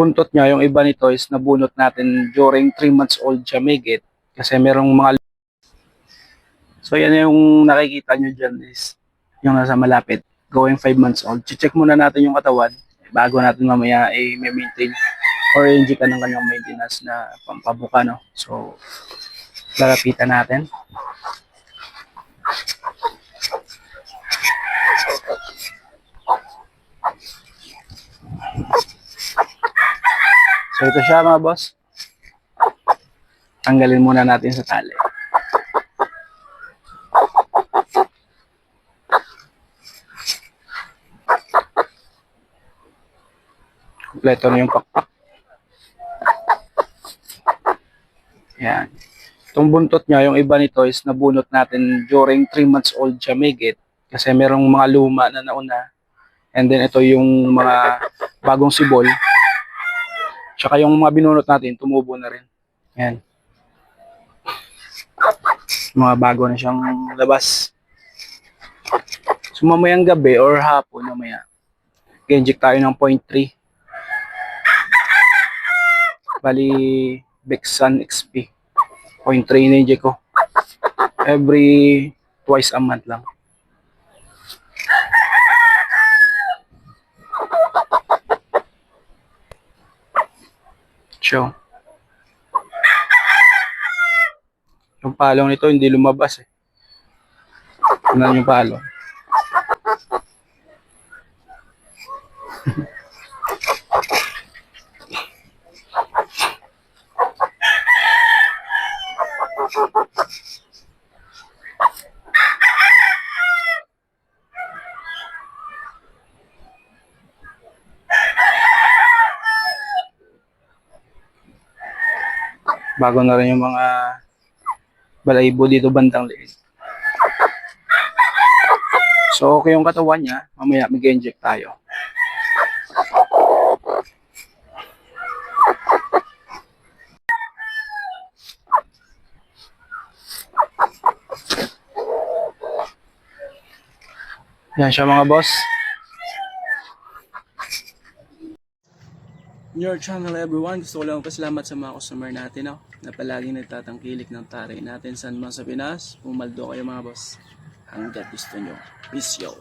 buntot niya, yung iba nito is nabunot natin during 3 months old siya migit. Kasi merong mga... So yan yung nakikita nyo dyan is yung nasa malapit, going 5 months old. Check muna natin yung katawan bago natin mamaya i-maintain or i-inject ka ng kanyang maintenance na pampabuka, no? So, lalapitan natin. So ito siya mga boss. Tanggalin muna natin sa tali. Kompleto na yung pakpak. Yan. Itong buntot niya, yung iba nito is nabunot natin during 3 months old siya migit. Kasi merong mga luma na nauna. And then ito yung mga bagong sibol. Tsaka yung mga binunot natin, tumubo na rin. Yan. Mga bago na siyang labas. So mamayang gabi or hapon mamaya, i-inject tayo ng 0.3. Bali, Bexan XP. 0.3 in-inject ko. Every twice a month lang. So, yung palong nito hindi lumabas eh. Tingnan yung palong. Bago na rin yung mga balahibo dito bandang liit. So okay yung katawan niya, mamaya mag-inject tayo. Yan siya mga boss. Your channel everyone, gusto ko lang pasalamat sa mga customer natin, no? Na palaging nagtatangkilik ng taray natin saan man sa Pinas. Pumaldo kayo mga boss hanggat gusto nyo. Peace out.